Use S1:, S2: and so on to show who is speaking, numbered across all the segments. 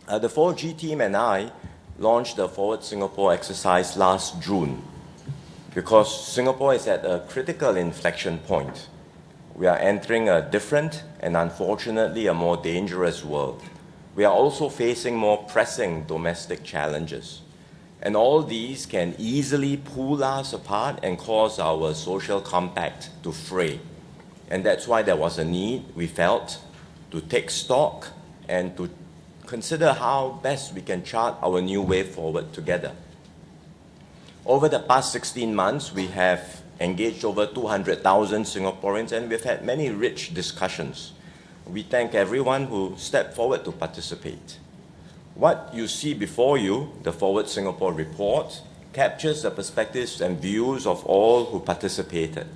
S1: The 4G team and I launched the Forward Singapore exercise last June because Singapore is at a critical inflection point. We are entering a different and unfortunately a more dangerous world. We are also facing more pressing domestic challenges. And all these can easily pull us apart and cause our social compact to fray. And that's why there was a need, we felt, to take stock and to consider how best we can chart our new way forward together. Over the past 16 months, we have engaged over 200,000 Singaporeans, and we've had many rich discussions. We thank everyone who stepped forward to participate. What you see before you, the Forward Singapore report, captures the perspectives and views of all who participated.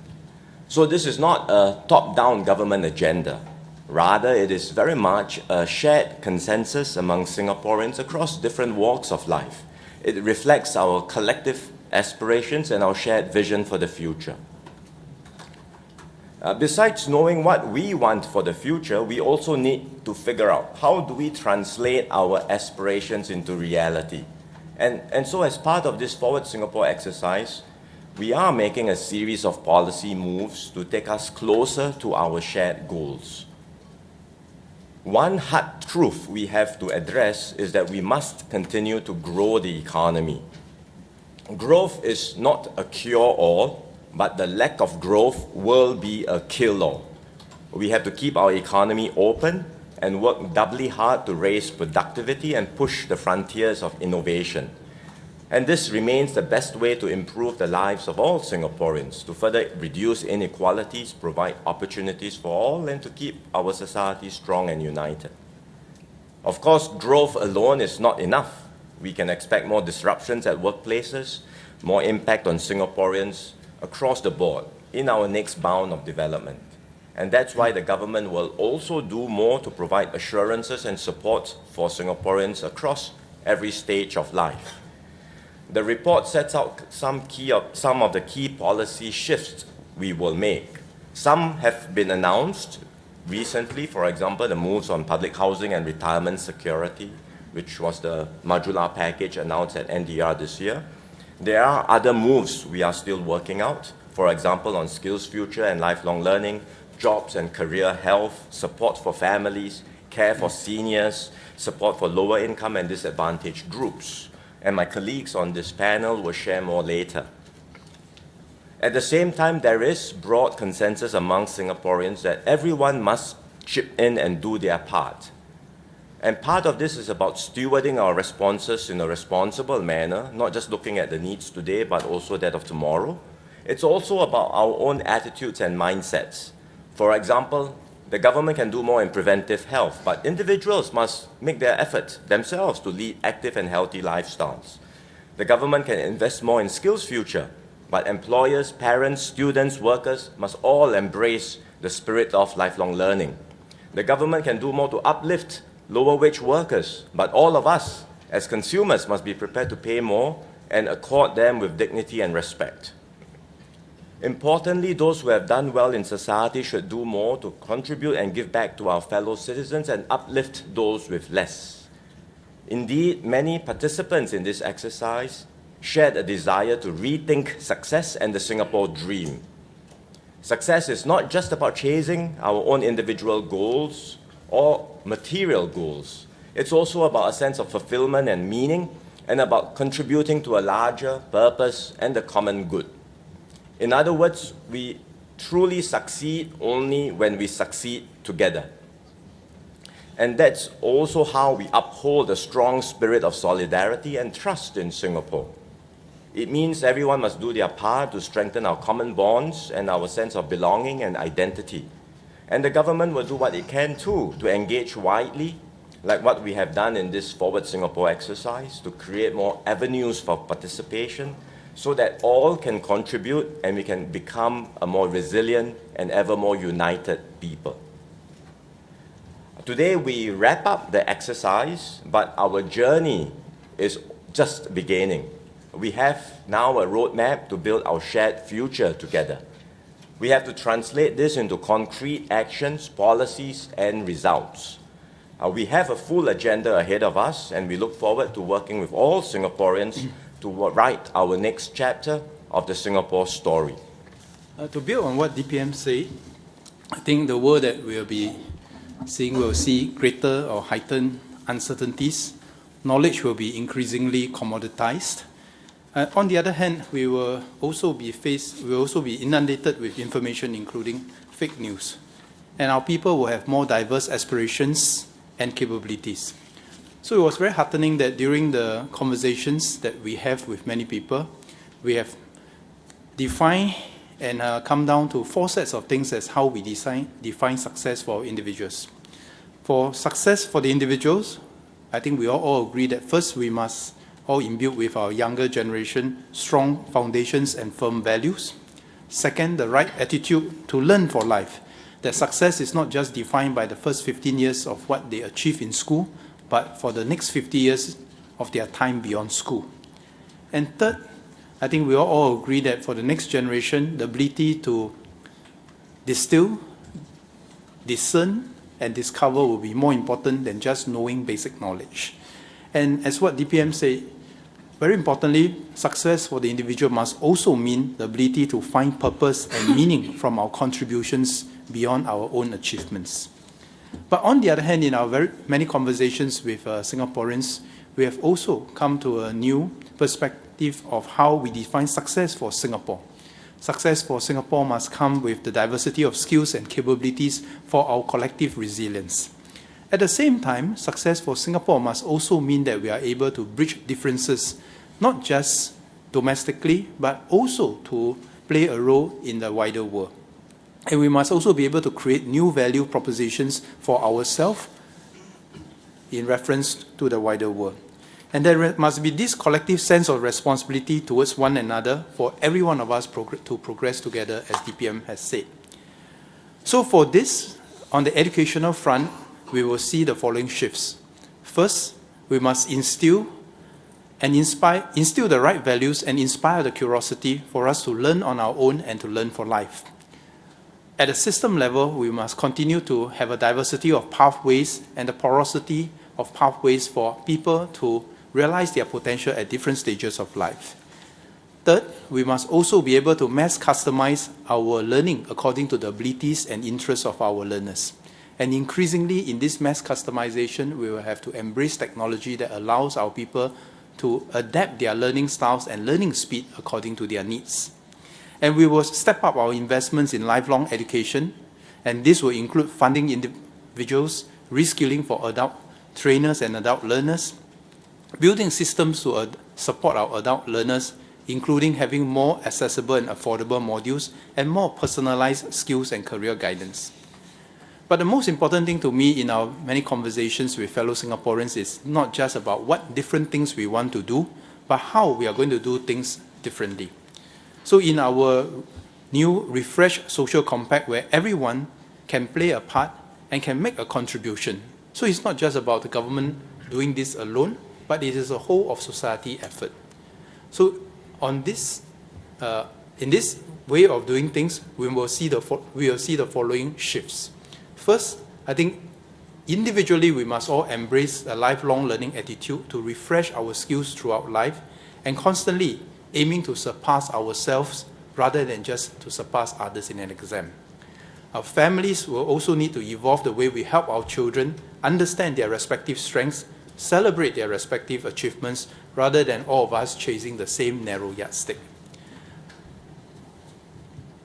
S1: So this is not a top-down government agenda. Rather, it is very much a shared consensus among Singaporeans across different walks of life. It reflects our collective aspirations and our shared vision for the future. Besides knowing what we want for the future, we also need to figure out how do we translate our aspirations into reality. And so as part of this Forward Singapore exercise, we are making a series of policy moves to take us closer to our shared goals. One hard truth we have to address is that we must continue to grow the economy. Growth is not a cure-all, but the lack of growth will be a kill-all. We have to keep our economy open and work doubly hard to raise productivity and push the frontiers of innovation. And this remains the best way to improve the lives of all Singaporeans, to further reduce inequalities, provide opportunities for all, and to keep our society strong and united. Of course, growth alone is not enough. We can expect more disruptions at workplaces, more impact on Singaporeans across the board in our next bound of development. And that's why the government will also do more to provide assurances and support for Singaporeans across every stage of life. The report sets out some of the key policy shifts we will make. Some have been announced recently, for example, the moves on public housing and retirement security, which was the modular package announced at NDR this year. There are other moves we are still working out, for example, on skills future and lifelong learning, jobs and career health, support for families, care for seniors, support for lower income and disadvantaged groups. And my colleagues on this panel will share more later. At the same time, there is broad consensus among Singaporeans that everyone must chip in and do their part. And part of this is about stewarding our responses in a responsible manner, not just looking at the needs today, but also that of tomorrow. It's also about our own attitudes and mindsets. For example, the government can do more in preventive health, but individuals must make their effort themselves to lead active and healthy lifestyles. The government can invest more in skills future, but employers, parents, students, workers must all embrace the spirit of lifelong learning. The government can do more to uplift lower wage workers, but all of us as consumers must be prepared to pay more and accord them with dignity and respect. Importantly, those who have done well in society should do more to contribute and give back to our fellow citizens and uplift those with less. Indeed, many participants in this exercise shared a desire to rethink success and the Singapore dream. Success is not just about chasing our own individual goals or material goals. It's also about a sense of fulfillment and meaning, and about contributing to a larger purpose and the common good. In other words, we truly succeed only when we succeed together. And that's also how we uphold a strong spirit of solidarity and trust in Singapore. It means everyone must do their part to strengthen our common bonds and our sense of belonging and identity. And the government will do what it can too to engage widely, like what we have done in this Forward Singapore exercise, to create more avenues for participation so that all can contribute and we can become a more resilient and ever more united people. Today we wrap up the exercise, but our journey is just beginning. We have now a roadmap to build our shared future together. We have to translate this into concrete actions, policies, and results. We have a full agenda ahead of us, and we look forward to working with all Singaporeans to write our next chapter of the Singapore story.
S2: To build on what DPM said, I think the world that we'll be seeing will see greater or heightened uncertainties. Knowledge will be increasingly commoditized. On the other hand, we will also be inundated with information, including fake news. And our people will have more diverse aspirations and capabilities. So it was very heartening that during the conversations that we have with many people, we have defined and come down to 4 sets of things as how we define success for individuals. For success for the individuals, I think we all agree that first we must all imbue with our younger generation strong foundations and firm values. Second, the right attitude to learn for life. That success is not just defined by the first 15 years of what they achieve in school, but for the next 50 years of their time beyond school. And third, I think we all agree that for the next generation, the ability to distill, discern, and discover will be more important than just knowing basic knowledge. And as what DPM said, very importantly, success for the individual must also mean the ability to find purpose and meaning from our contributions beyond our own achievements. But on the other hand, in our very many conversations with Singaporeans, we have also come to a new perspective of how we define success for Singapore. Success for Singapore must come with the diversity of skills and capabilities for our collective resilience. At the same time, success for Singapore must also mean that we are able to bridge differences, not just domestically, but also to play a role in the wider world. And we must also be able to create new value propositions for ourselves in reference to the wider world. And there must be this collective sense of responsibility towards one another for every one of us to progress together, as DPM has said. So for this, on the educational front, we will see the following shifts. First, we must instill the right values and inspire the curiosity for us to learn on our own and to learn for life. At a system level, we must continue to have a diversity of pathways and the porosity of pathways for people to realize their potential at different stages of life. Third, we must also be able to mass customize our learning according to the abilities and interests of our learners. And increasingly, in this mass customization, we will have to embrace technology that allows our people to adapt their learning styles and learning speed according to their needs. And we will step up our investments in lifelong education, and this will include funding individuals, reskilling for adult trainers and adult learners, building systems to support our adult learners, including having more accessible and affordable modules and more personalized skills and career guidance. But the most important thing to me in our many conversations with fellow Singaporeans is not just about what different things we want to do, but how we are going to do things differently. So in our new refreshed social compact where everyone can play a part and can make a contribution. So it's not just about the government doing this alone, but it is a whole of society effort. So on this, in this way of doing things, we will see the following shifts. First, I think individually we must all embrace a lifelong learning attitude to refresh our skills throughout life and constantly aiming to surpass ourselves rather than just to surpass others in an exam. Our families will also need to evolve the way we help our children understand their respective strengths, celebrate their respective achievements, rather than all of us chasing the same narrow yardstick.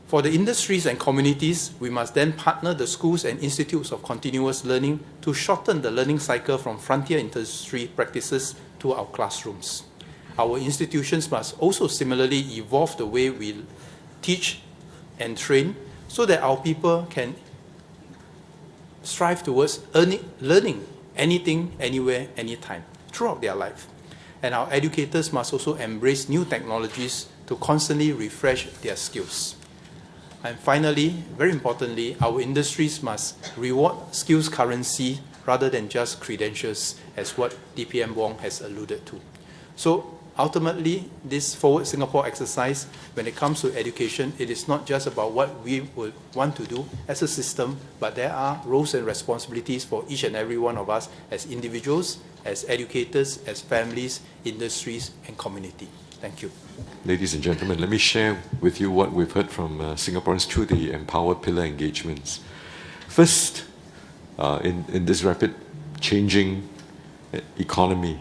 S2: For the industries and communities, we must then partner the schools and institutes of continuous learning to shorten the learning cycle from frontier industry practices to our classrooms. Our institutions must also similarly evolve the way we teach and train so that our people can strive towards learning anything, anywhere, anytime, throughout their life. And our educators must also embrace new technologies to constantly refresh their skills. And finally, very importantly, our industries must reward skills currency rather than just credentials, as what DPM Wong has alluded to. So ultimately, this Forward Singapore exercise, when it comes to education, it is not just about what we would want to do as a system, but there are roles and responsibilities for each and every one of us as individuals, as educators, as families, industries, and community. Thank you.
S3: Ladies and gentlemen, let me share with you what we've heard from Singaporeans through the Empower Pillar engagements. First, in this rapid changing economy,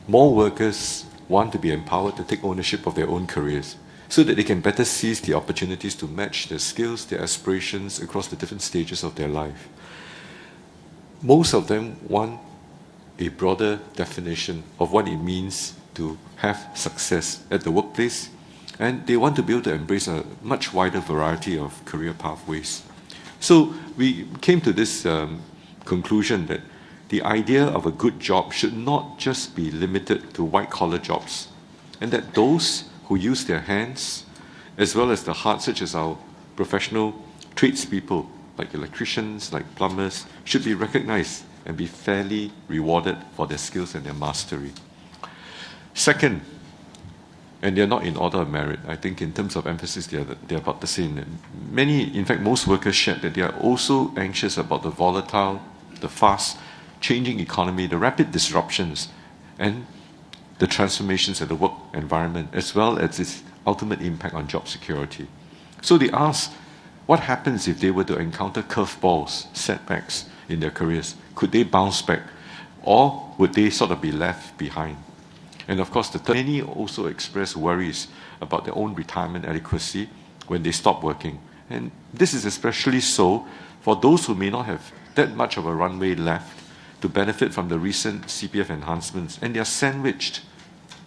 S3: more workers want to be empowered to take ownership of their own careers so that they can better seize the opportunities to match their skills, their aspirations across the different stages of their life. Most of them want a broader definition of what it means to have success at the workplace, and they want to be able to embrace a much wider variety of career pathways. So we came to this conclusion that the idea of a good job should not just be limited to white-collar jobs, and that those who use their hands, as well as the heart, such as our professional tradespeople, like electricians, like plumbers, should be recognized and be fairly rewarded for their skills and their mastery. Second, and they're not in order of merit, I think in terms of emphasis, they're about the same. Many, in fact, most workers shared that they are also anxious about the volatile, the fast changing economy, the rapid disruptions, and the transformations of the work environment, as well as its ultimate impact on job security. So they asked, what happens if they were to encounter curveballs, setbacks in their careers? Could they bounce back, or would they sort of be left behind? And of course, many also express worries about their own retirement adequacy when they stop working. And this is especially so for those who may not have that much of a runway left to benefit from the recent CPF enhancements, and they are sandwiched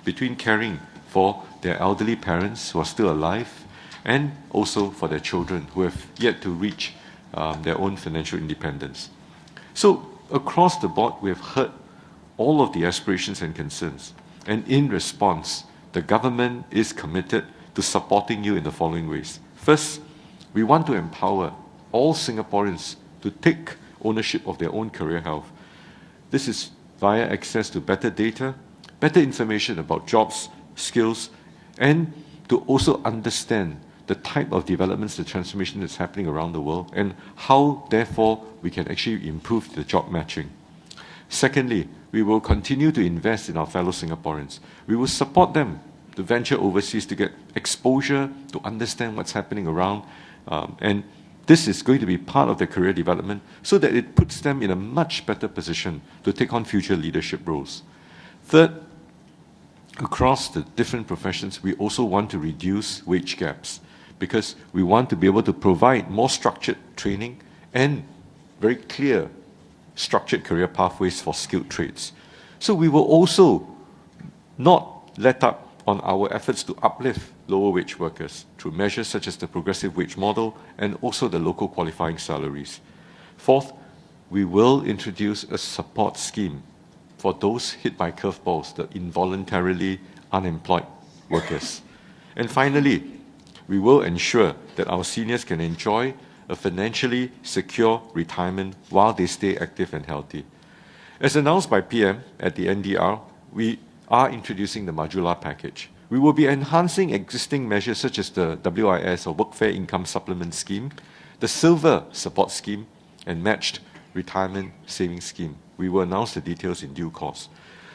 S3: between caring for their elderly parents who are still alive and also for their children who have yet to reach their own financial independence. So across the board, we have heard all of the aspirations and concerns. And in response, the government is committed to supporting you in the following ways. First, we want to empower all Singaporeans to take ownership of their own career health. This is via access to better data, better information about jobs, skills, and to also understand the type of developments, the transformation that's happening around the world, and how, therefore, we can actually improve the job matching. Secondly, we will continue to invest in our fellow Singaporeans. We will support them to venture overseas to get exposure, to understand what's happening around, and this is going to be part of their career development so that it puts them in a much better position to take on future leadership roles. Third, across the different professions, we also want to reduce wage gaps because we want to be able to provide more structured training and very clear structured career pathways for skilled trades. So we will also not let up on our efforts to uplift lower wage workers through measures such as the progressive wage model and also the local qualifying salaries. Fourth, we will introduce a support scheme for those hit by curveballs, the involuntarily unemployed workers. And finally, we will ensure that our seniors can enjoy a financially secure retirement while they stay active and healthy. As announced by PM at the NDR, we are introducing the Modular Package. We will be enhancing existing measures such as the WIS or Workfare Income Supplement Scheme, the Silver Support Scheme, and Matched Retirement Savings Scheme. We will announce the details in due course.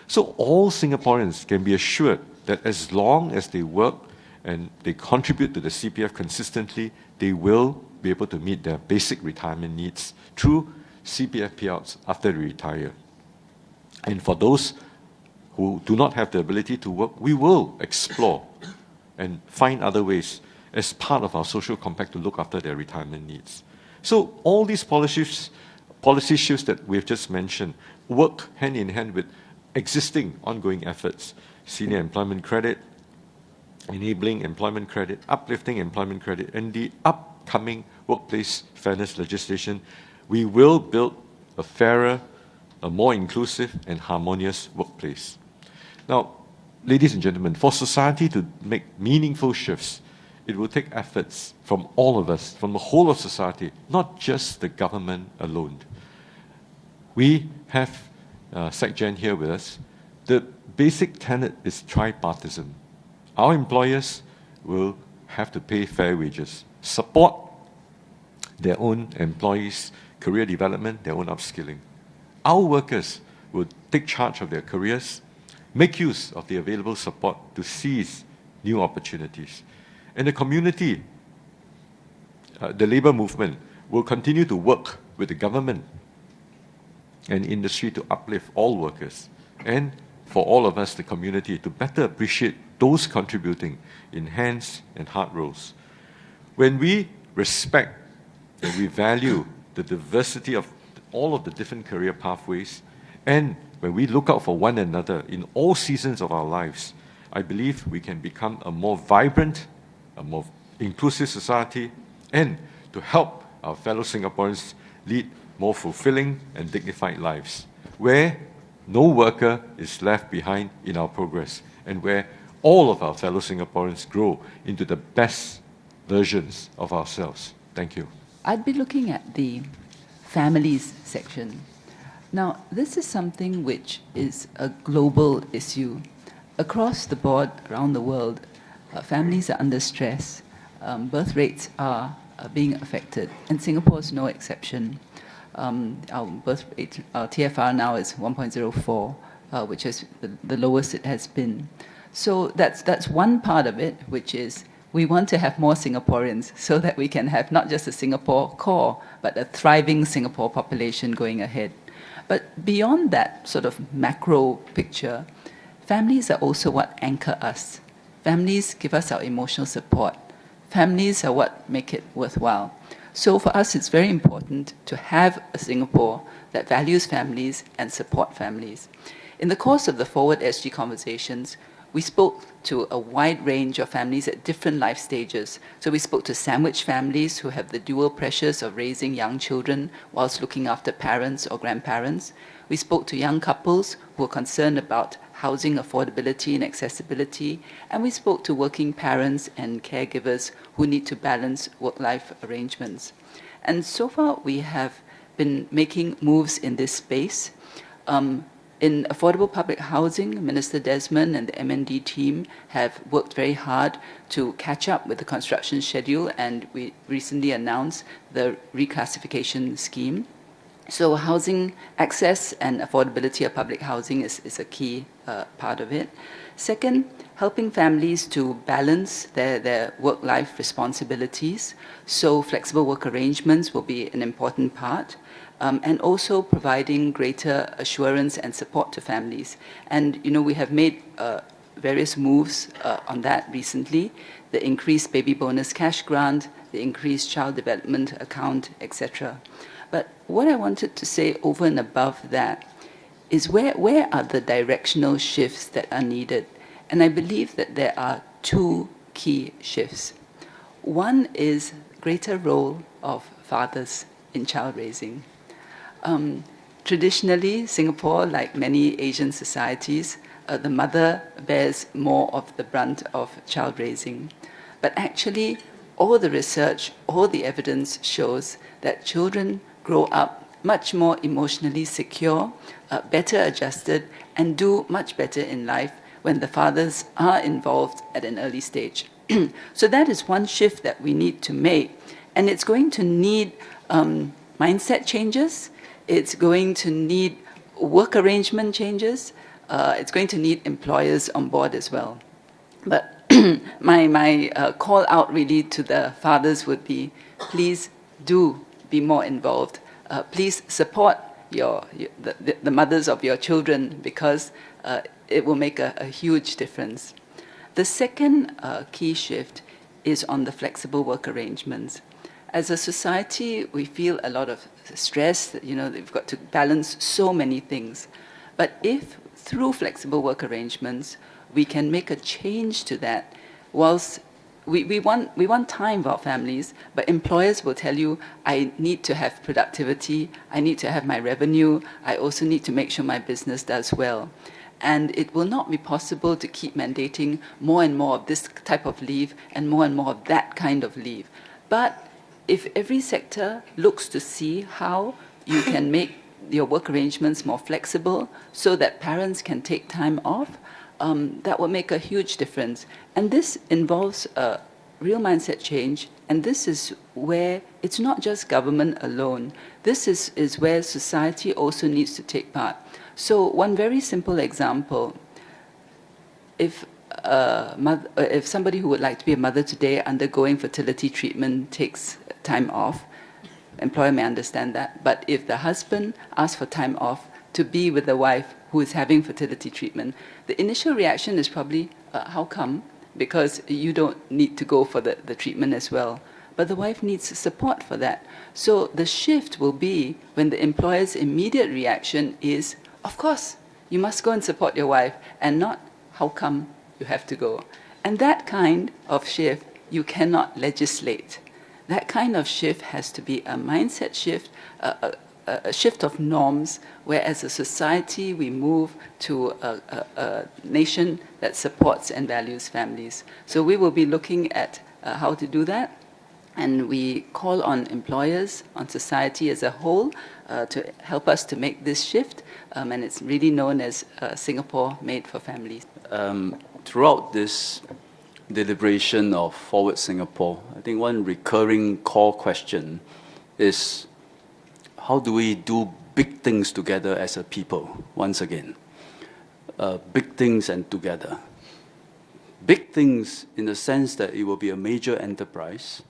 S3: So all Singaporeans can be assured that as long as they work and they contribute to the CPF consistently, they will be able to meet their basic retirement needs through CPF payouts after they retire. And for those who do not have the ability to work, we will explore and find other ways as part of our social compact to look after their retirement needs. So all these policy shifts that we've just mentioned work hand in hand with existing ongoing efforts, senior employment credit, enabling employment credit, uplifting employment credit, and the upcoming workplace fairness legislation. We will build a fairer, a more inclusive and harmonious workplace. Now, ladies and gentlemen, for society to make meaningful shifts, it will take efforts from all of us, from the whole of society, not just the government alone. We have SecGen here with us. the basic tenet is tripartism. Our employers will have to pay fair wages, support their own employees' career development, their own upskilling. Our workers will take charge of their careers, make use of the available support to seize new opportunities. And the community, the labor movement, will continue to work with the government and industry to uplift all workers, and for all of us, the community, to better appreciate those contributing in hands and heart roles. When we respect and we value the diversity of all of the different career pathways, and when we look out for one another in all seasons of our lives, I believe we can become a more vibrant, a more inclusive society, and to help our fellow Singaporeans lead more fulfilling and dignified lives, where no worker is left behind in our progress, and where all of our fellow Singaporeans grow into the best versions of ourselves. Thank you.
S4: I'd be looking at the families section. Now, this is something which is a global issue. Across the board, around the world, families are under stress. Birth rates are being affected, and Singapore is no exception. Our birth rate, our TFR now is 1.04, which is the lowest it has been. So that's one part of it, which is we want to have more Singaporeans so that we can have not just a Singapore core, but a thriving Singapore population going ahead. But beyond that sort of macro picture, families are also what anchor us. Families give us our emotional support. Families are what make it worthwhile. So for us, it's very important to have a Singapore that values families and support families. In the course of the Forward SG conversations, we spoke to a wide range of families at different life stages. So we spoke to sandwich families who have the dual pressures of raising young children whilst looking after parents or grandparents. We spoke to young couples who are concerned about housing affordability and accessibility. And we spoke to working parents and caregivers who need to balance work-life arrangements. And so far, we have been making moves in this space. In affordable public housing, Minister Desmond and the MND team have worked very hard to catch up with the construction schedule, and we recently announced the reclassification scheme. So housing access and affordability of public housing is a key part of it. Second, helping families to balance their work-life responsibilities. So flexible work arrangements will be an important part. And also providing greater assurance and support to families. And, you know, we have made various moves on that recently, the increased baby bonus cash grant, the increased child development account, etc. But what I wanted to say over and above that is where are the directional shifts that are needed? And I believe that there are two key shifts. One is greater role of fathers in child raising. Traditionally, Singapore, like many Asian societies, the mother bears more of the brunt of child raising. But actually, all the research, all the evidence shows that children grow up much more emotionally secure, better adjusted, and do much better in life when the fathers are involved at an early stage. So that is one shift that we need to make. And it's going to need mindset changes. It's going to need work arrangement changes. It's going to need employers on board as well. But my call out really to the fathers would be, please do be more involved. Please support the mothers of your children, because it will make a huge difference. The second key shift is on the flexible work arrangements. As a society, we feel a lot of stress, you know, we've got to balance so many things. But if through flexible work arrangements, we can make a change to that, whilst we want time for our families, but employers will tell you, I need to have productivity, I need to have my revenue, I also need to make sure my business does well. And it will not be possible to keep mandating more and more of this type of leave and more of that kind of leave. But if every sector looks to see how you can make your work arrangements more flexible so that parents can take time off, that will make a huge difference. And this involves a real mindset change, and this is where it's not just government alone. This is where society also needs to take part. So one very simple example, if somebody who would like to be a mother today undergoing fertility treatment takes time off, employer may understand that. But if the husband asks for time off to be with the wife who is having fertility treatment, the initial reaction is probably, how come? Because you don't need to go for the treatment as well. But the wife needs support for that. So the shift will be when the employer's immediate reaction is, of course, you must go and support your wife, and not, how come you have to go? And that kind of shift, you cannot legislate. That kind of shift has to be a mindset shift, a shift of norms, where as a society we move to a nation that supports and values families. So we will be looking at how to do that, and we call on employers, on society as a whole, to help us to make this shift, and it's really known as Singapore Made for Families.
S5: Throughout this deliberation of Forward Singapore, I think one recurring core question is, how do we do big things together as a people, once again? Big things and together. Big things in the sense that it will be a major enterprise.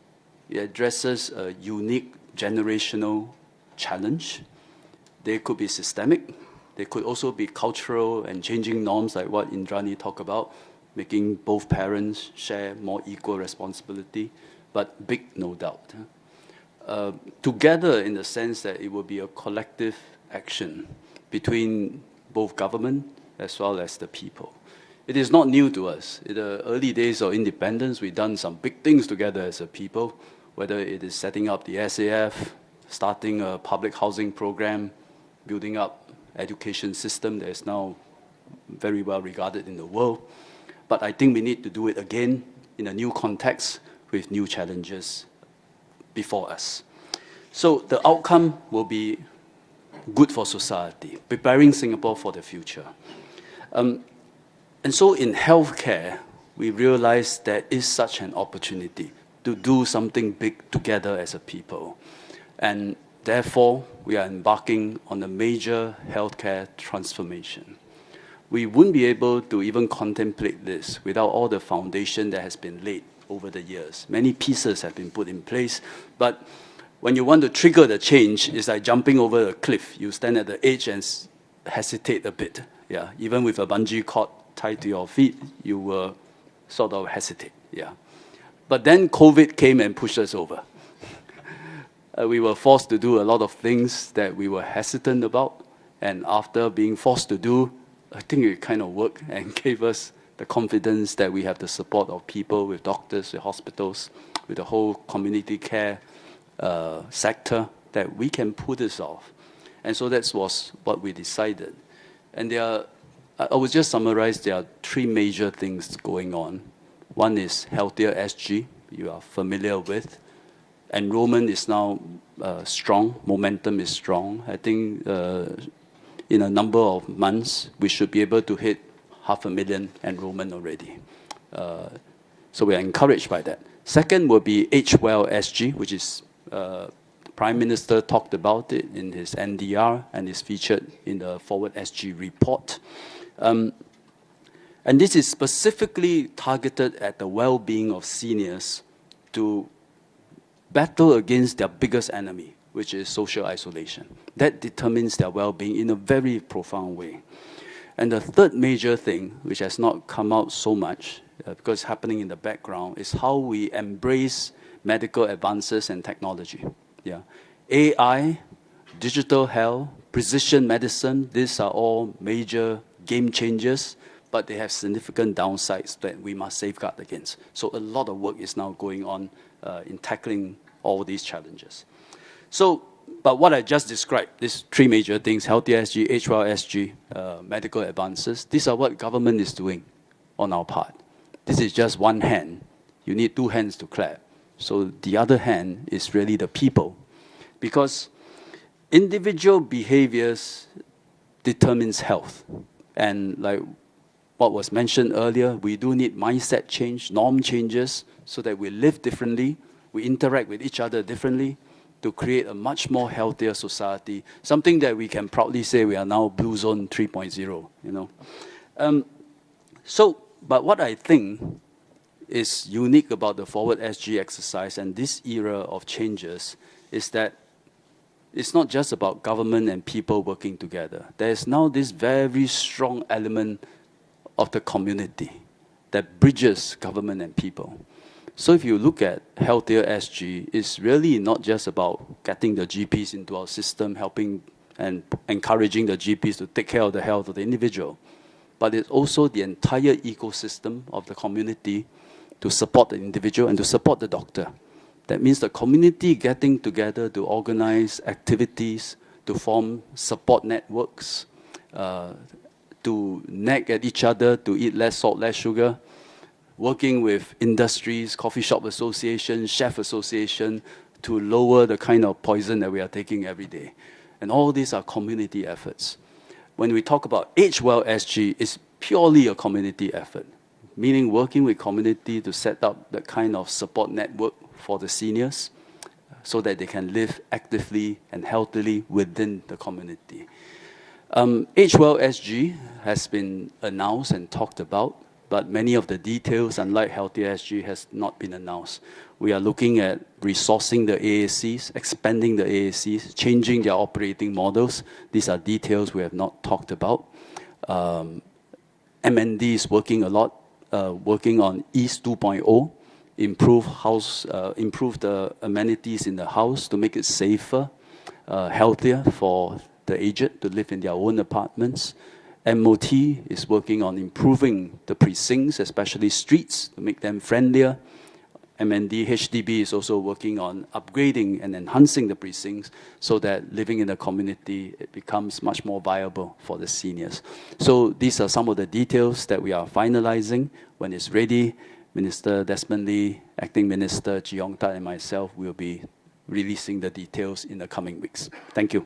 S5: It addresses a unique generational challenge. They could be systemic. They could also be cultural and changing norms, like what Indrani talked about, making both parents share more equal responsibility, but big, no doubt. Together in the sense that it will be a collective action between both government as well as the people. It is not new to us. In the early days of independence, we've done some big things together as a people, whether it is setting up the SAF, starting a public housing program, building up education system that is now very well regarded in the world. But I think we need to do it again in a new context with new challenges before us. So the outcome will be good for society, preparing Singapore for the future. And so in healthcare, we realize there is such an opportunity to do something big together as a people. And therefore, we are embarking on a major healthcare transformation. We wouldn't be able to even contemplate this without all the foundation that has been laid over the years. Many pieces have been put in place, but when you want to trigger the change, it's like jumping over a cliff. You stand at the edge and hesitate a bit. Yeah, even with a bungee cord tied to your feet, you will sort of hesitate. Yeah, but then COVID came and pushed us over. We were forced to do a lot of things that we were hesitant about, and after being forced to do, I think it kind of worked and gave us the confidence that we have the support of people, with doctors, with hospitals, with the whole community care sector, that we can pull this off. And so that was what we decided. And I would just summarize, there are three major things going on. One is Healthier SG, you are familiar with. Enrollment is now strong, momentum is strong. I think in a number of months, we should be able to hit 500,000 enrollment already. So we are encouraged by that. Second will be HWell SG, which is Prime Minister talked about it in his NDR and is featured in the Forward SG report. And this is specifically targeted at the well-being of seniors to battle against their biggest enemy, which is social isolation. That determines their well-being in a very profound way. And the third major thing, which has not come out so much, because it's happening in the background, is how we embrace medical advances and technology. Yeah. AI, digital health, precision medicine, these are all major game changers, but they have significant downsides that we must safeguard against. So a lot of work is now going on in tackling all these challenges. So, but what I just described, these three major things, Healthy SG, HWL SG, medical advances, these are what government is doing on our part. This is just one hand. You need two hands to clap. So the other hand is really the people. Because individual behaviors determines health. And like what was mentioned earlier, we do need mindset change, norm changes, so that we live differently, we interact with each other differently to create a much more healthier society, something that we can proudly say we are now Blue Zone 3.0, you know. But what I think is unique about the Forward SG exercise and this era of changes is that it's not just about government and people working together. There is now this very strong element of the community that bridges government and people. So if you look at Healthier SG, it's really not just about getting the GPs into our system, helping and encouraging the GPs to take care of the health of the individual, but it's also the entire ecosystem of the community to support the individual and to support the doctor. That means the community getting together to organize activities, to form support networks, to nag at each other to eat less salt, less sugar, working with industries, coffee shop association, chef association, to lower the kind of poison that we are taking every day. And all these are community efforts. When we talk about Age Well SG, it's purely a community effort, meaning working with community to set up the kind of support network for the seniors so that they can live actively and healthily within the community. Age Well SG has been announced and talked about, but many of the details, unlike Healthier SG, has not been announced. We are looking at resourcing the AACs, expanding the AACs, changing their operating models. These are details we have not talked about. MND is working a lot, working on East 2.0, improve the amenities in the house to make it safer, healthier for the aged to live in their own apartments. MOT is working on improving the precincts, especially streets, to make them friendlier. MND, HDB is also working on upgrading and enhancing the precincts so that living in the community, it becomes much more viable for the seniors. So these are some of the details that we are finalizing. When it's ready, Minister Desmond Lee, Acting Minister Chee Yong Tat, and myself will be releasing the details in the coming weeks. Thank you.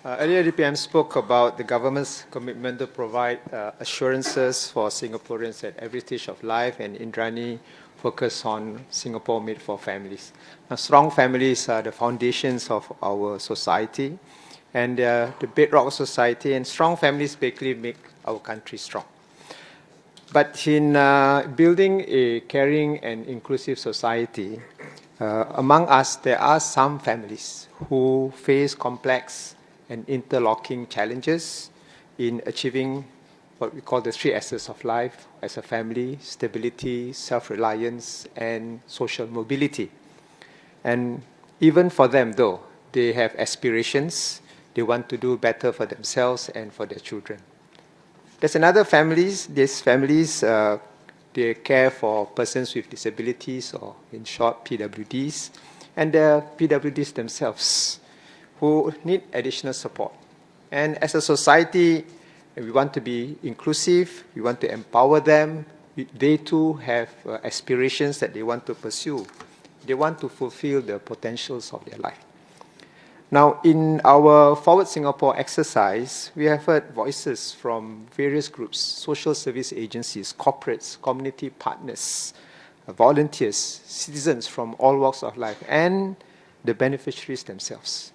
S6: Earlier, DPM spoke about the government's commitment to provide assurances for Singaporeans at every stage of life, and Indrani focus on Singapore made for families. Now, strong families are the foundations of our society, and the bedrock of society, and strong families basically make our country strong. But in building a caring and inclusive society, among us, there are some families who face complex and interlocking challenges in achieving what we call the 3 S's of life as a family: stability, self-reliance, and social mobility. And even for them, though, they have aspirations. They want to do better for themselves and for their children. There's another families. These families, they care for persons with disabilities, or in short, PWDs, and the PWDs themselves, who need additional support. And as a society, we want to be inclusive, we want to empower them. They too have aspirations that they want to pursue. They want to fulfill the potentials of their life. Now, in our Forward Singapore exercise, we have heard voices from various groups: social service agencies, corporates, community partners, volunteers, citizens from all walks of life, and the beneficiaries themselves.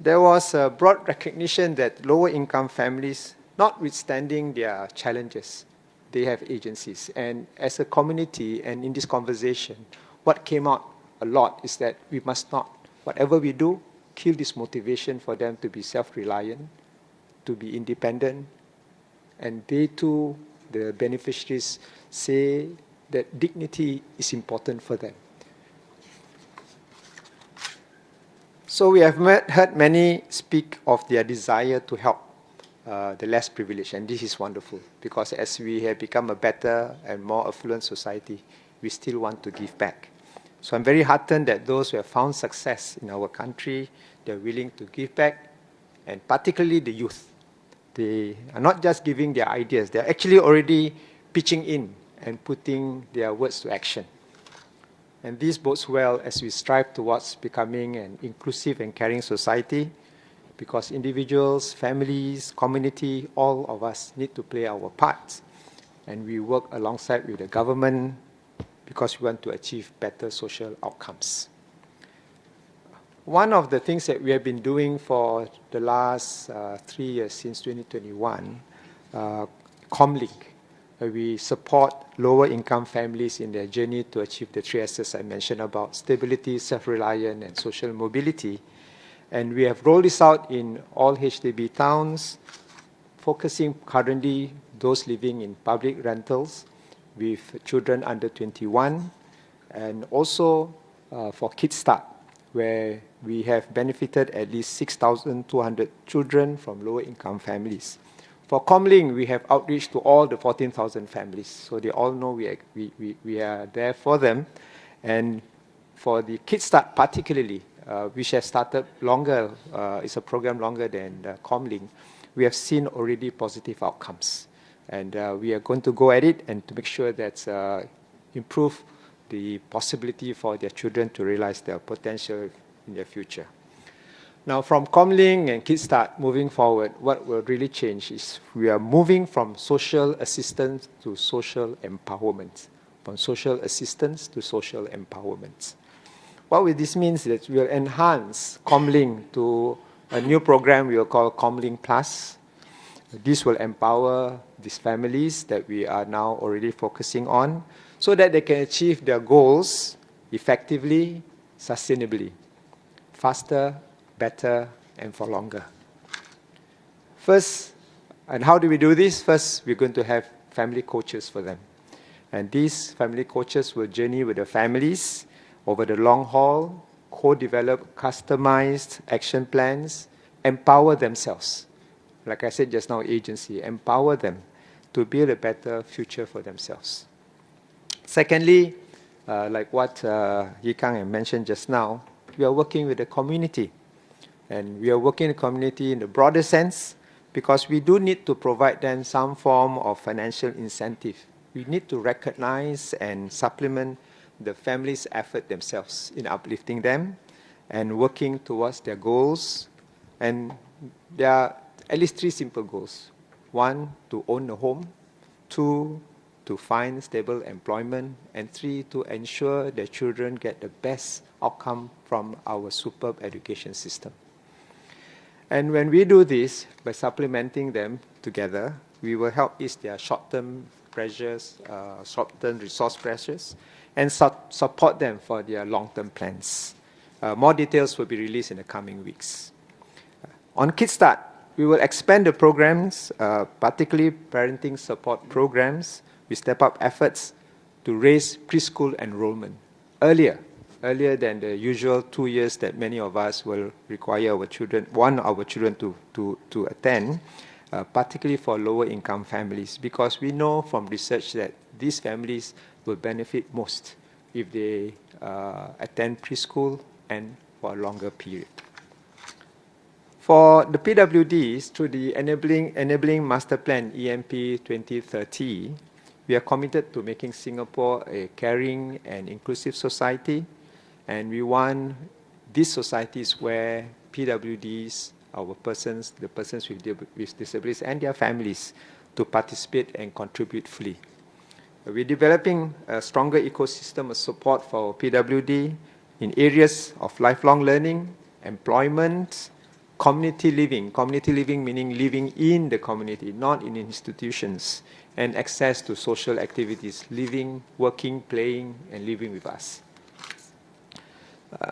S6: There was a broad recognition that lower income families, notwithstanding their challenges, they have agencies. And as a community, and in this conversation, what came out a lot is that we must not, whatever we do, kill this motivation for them to be self-reliant, to be independent. And they too, the beneficiaries, say that dignity is important for them. So we have heard many speak of their desire to help the less privileged, and this is wonderful, because as we have become a better and more affluent society, we still want to give back. So I'm very heartened that those who have found success in our country, they're willing to give back, and particularly the youth. They are not just giving their ideas, they're actually already pitching in and putting their words to action. And this bodes well as we strive towards becoming an inclusive and caring society because individuals, families, community, all of us need to play our parts. And we work alongside with the government because we want to achieve better social outcomes. One of the things that we have been doing for the last 3 years, since 2021, Comlink, we support lower income families in their journey to achieve the 3 S's I mentioned about: stability, self-reliance, and social mobility. And we have rolled this out in all HDB towns, focusing currently those living in public rentals with children under 21, and also for Kickstart, where we have benefited at least 6,200 children from lower income families. For Comlink, we have outreach to all the 14,000 families, so they all know we are there for them. And for the Kickstart particularly, which has started longer, it's a program longer than Comlink, we have seen already positive outcomes. And we are going to go at it and to make sure that improve the possibility for their children to realize their potential in their future. Now, from Comlink and Kickstart moving forward, what will really change is we are moving from social assistance to social empowerment. From social assistance to social empowerment. What will this mean is that we will enhance Comlink to a new program we will call Comlink Plus. This will empower these families that we are now already focusing on so that they can achieve their goals effectively, sustainably, faster, better, and for longer. First, and how do we do this? First, we're going to have family coaches for them. And these family coaches will journey with the families over the long haul, co-develop customized action plans, empower themselves. Like I said just now, agency, empower them to build a better future for themselves. Secondly, like what Yikang mentioned just now, we are working with the community. And we are working in the community in the broader sense because we do need to provide them some form of financial incentive. We need to recognize and supplement the family's effort themselves in uplifting them and working towards their goals. And there are at least 3 simple goals. 1, to own a home. 2, to find stable employment. And 3, to ensure their children get the best outcome from our superb education system. And when we do this, by supplementing them together, we will help ease their short-term pressures, short-term resource pressures, and support them for their long-term plans. More details will be released in the coming weeks. On Kickstart, we will expand the programs, particularly parenting support programs. We step up efforts to raise preschool enrollment earlier than the usual 2 years that many of us will require our children, to attend, particularly for lower income families, because we know from research that these families will benefit most if they attend preschool and for a longer period. For the PWDs, through the Enabling Master Plan EMP 2030, we are committed to making Singapore a caring and inclusive society. And we want these societies where PWDs, the persons with disabilities and their families, to participate and contribute fully. We're developing a stronger ecosystem of support for PWD in areas of lifelong learning, employment, community living meaning living in the community, not in institutions, and access to social activities, living, working, playing, and living with us.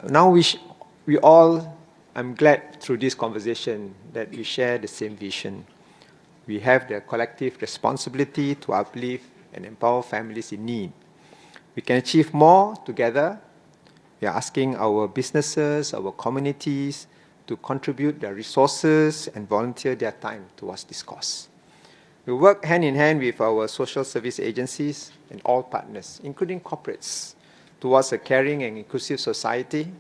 S6: Now we all, I'm glad through this conversation that we share the same vision. We have the collective responsibility to uplift and empower families in need. We can achieve more together. We are asking our businesses, our communities to contribute their resources and volunteer their time towards this cause. We work hand in hand with our social service agencies and all partners, including corporates, towards a caring and inclusive society,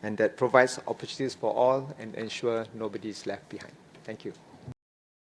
S6: and that provides opportunities for all and ensure nobody is left behind. Thank you.